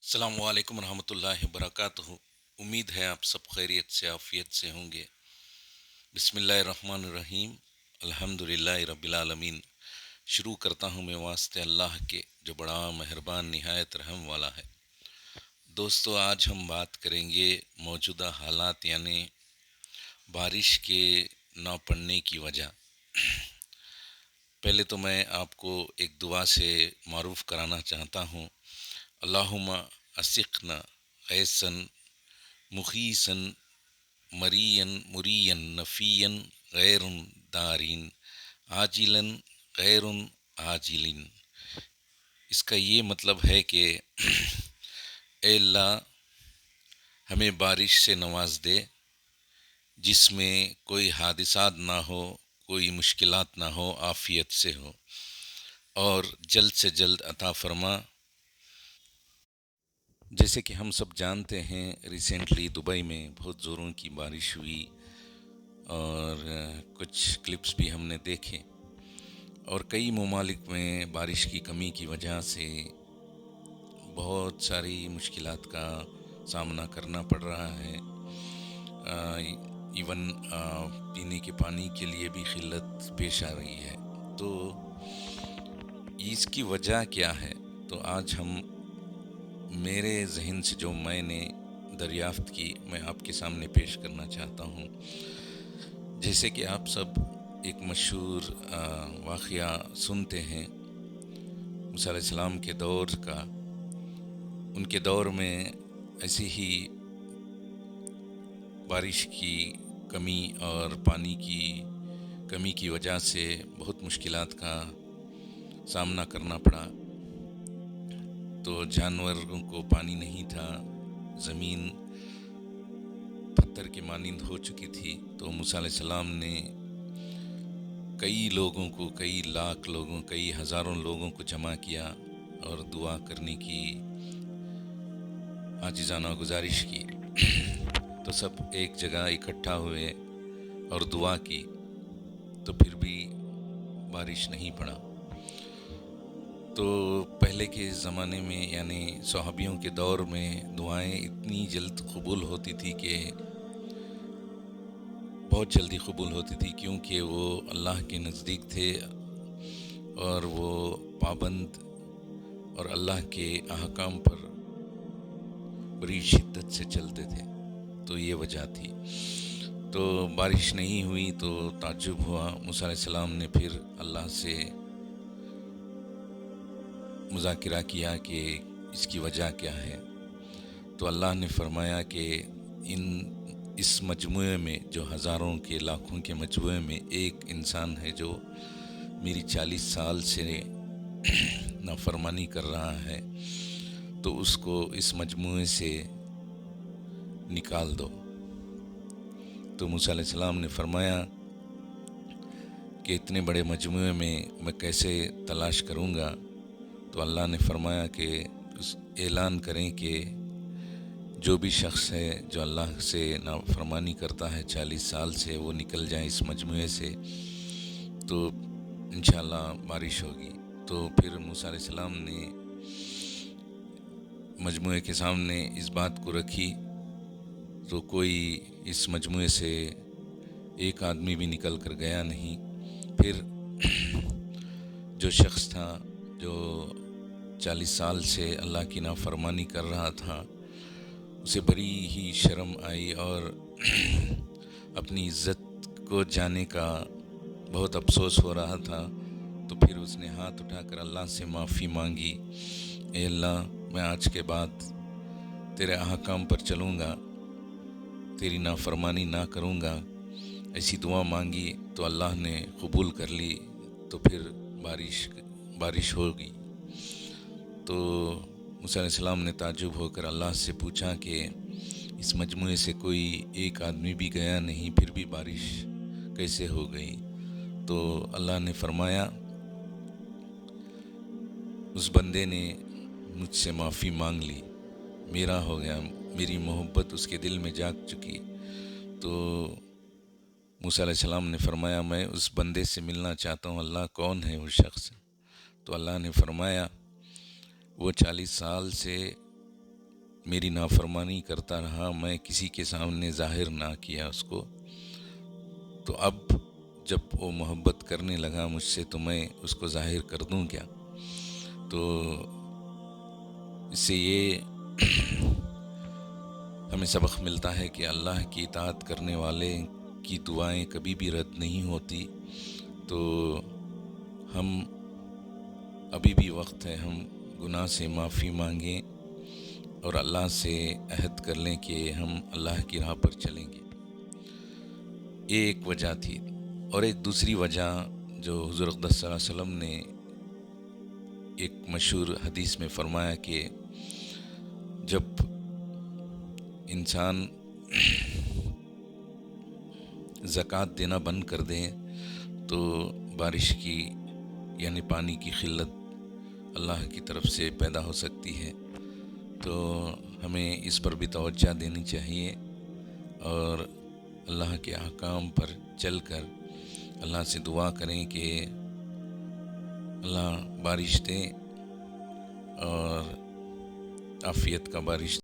السلام علیکم ورحمۃ اللہ وبرکاتہ۔ امید ہے آپ سب خیریت سے عافیت سے ہوں گے۔ بسم اللہ الرحمن الرحیم، الحمد للہ رب العالمین۔ شروع کرتا ہوں میں واسطے اللہ کے جو بڑا مہربان نہایت رحم والا ہے۔ دوستو، آج ہم بات کریں گے موجودہ حالات یعنی بارش کے نہ پڑنے کی وجہ۔ پہلے تو میں آپ کو ایک دعا سے معروف کرانا چاہتا ہوں۔ اللہم اسقنا غیثاً مخیثاً مرین مرین نفین غیر دارین عاجلاً غیر عاجلین۔ اس کا یہ مطلب ہے کہ اے اللہ ہمیں بارش سے نواز دے جس میں کوئی حادثات نہ ہو، کوئی مشکلات نہ ہو، عافیت سے ہو، اور جلد سے جلد عطا فرما۔ جیسے کہ ہم سب جانتے ہیں، ریسنٹلی دبئی میں بہت زوروں کی بارش ہوئی اور کچھ کلپس بھی ہم نے دیکھے، اور کئی ممالک میں بارش کی کمی کی وجہ سے بہت ساری مشکلات کا سامنا کرنا پڑ رہا ہے۔ ایون پینے کے پانی کے لیے بھی قلت پیش آ رہی ہے۔ تو اس کی وجہ کیا ہے؟ تو آج ہم میرے ذہن سے جو میں نے دریافت کی، میں آپ کے سامنے پیش کرنا چاہتا ہوں۔ جیسے کہ آپ سب ایک مشہور واقعہ سنتے ہیں موسیٰ علیہ السلام کے دور کا۔ ان کے دور میں ایسی ہی بارش کی کمی اور پانی کی کمی کی وجہ سے بہت مشکلات کا سامنا کرنا پڑا۔ تو جانوروں کو پانی نہیں تھا، زمین پتھر کے مانند ہو چکی تھی۔ تو موسیٰ علیہ السلام نے کئی لوگوں کو، کئی لاکھ لوگوں، کئی ہزاروں لوگوں کو جمع کیا اور دعا کرنے کی عاجزانہ گزارش کی۔ تو سب ایک جگہ اکٹھا ہوئے اور دعا کی، تو پھر بھی بارش نہیں پڑا۔ تو پہلے کے زمانے میں یعنی صحابیوں کے دور میں دعائیں اتنی جلد قبول ہوتی تھی کہ بہت جلدی قبول ہوتی تھی، کیونکہ وہ اللہ کے نزدیک تھے اور وہ پابند اور اللہ کے احکام پر بڑی شدت سے چلتے تھے۔ تو یہ وجہ تھی۔ تو بارش نہیں ہوئی تو تعجب ہوا۔ موسیٰ علیہ السلام نے پھر اللہ سے مذاکرہ کیا کہ اس کی وجہ کیا ہے۔ تو اللہ نے فرمایا کہ اس مجموعے میں، جو ہزاروں کے لاکھوں کے مجموعے میں ایک انسان ہے جو میری 40 سال سے نافرمانی کر رہا ہے، تو اس کو اس مجموعے سے نکال دو۔ تو موسیٰ علیہ السلام نے فرمایا کہ اتنے بڑے مجموعے میں کیسے تلاش کروں گا؟ تو اللہ نے فرمایا کہ اعلان کریں کہ جو بھی شخص ہے جو اللہ سے نافرمانی کرتا ہے 40 سال سے، وہ نکل جائے اس مجموعے سے، تو انشاءاللہ بارش ہوگی۔ تو پھر موسیٰ علیہ السلام نے مجموعے کے سامنے اس بات کو رکھی، تو کوئی اس مجموعے سے ایک آدمی بھی نکل کر گیا نہیں۔ پھر جو شخص تھا جو 40 سال سے اللہ کی نافرمانی کر رہا تھا، اسے بڑی ہی شرم آئی اور اپنی عزت کو جانے کا بہت افسوس ہو رہا تھا۔ تو پھر اس نے ہاتھ اٹھا کر اللہ سے معافی مانگی، اے اللہ میں آج کے بعد تیرے احکام پر چلوں گا، تیری نافرمانی نہ کروں گا، ایسی دعا مانگی۔ تو اللہ نے قبول کر لی، تو پھر بارش ہوگی۔ تو موسیٰ علیہ السلام نے تعجب ہو کر اللہ سے پوچھا کہ اس مجموعے سے کوئی ایک آدمی بھی گیا نہیں، پھر بھی بارش کیسے ہو گئی؟ تو اللہ نے فرمایا اس بندے نے مجھ سے معافی مانگ لی، میرا ہو گیا، میری محبت اس کے دل میں جاگ چکی۔ تو موسیٰ علیہ السلام نے فرمایا میں اس بندے سے ملنا چاہتا ہوں، اللہ کون ہے وہ شخص؟ تو اللہ نے فرمایا وہ 40 سال سے میری نافرمانی کرتا رہا، میں کسی کے سامنے ظاہر نہ کیا اس کو، تو اب جب وہ محبت کرنے لگا مجھ سے تو میں اس کو ظاہر کر دوں کیا؟ تو اس سے یہ ہمیں سبق ملتا ہے کہ اللہ کی اطاعت کرنے والے کی دعائیں کبھی بھی رد نہیں ہوتی. تو ہم ابھی بھی وقت ہے، ہم گناہ سے معافی مانگیں اور اللہ سے عہد کر لیں کہ ہم اللہ کی راہ پر چلیں گے. یہ ایک وجہ تھی. اور ایک دوسری وجہ جو حضور اقدس صلی اللہ علیہ وسلم نے ایک مشہور حدیث میں فرمایا کہ جب انسان زکوٰۃ دینا بند کر دیں تو بارش کی یعنی پانی کی قلت اللہ کی طرف سے پیدا ہو سکتی ہے. تو ہمیں اس پر بھی توجہ دینی چاہیے اور اللہ کے احکام پر چل کر اللہ سے دعا کریں کہ اللہ بارش دے اور عافیت کا بارش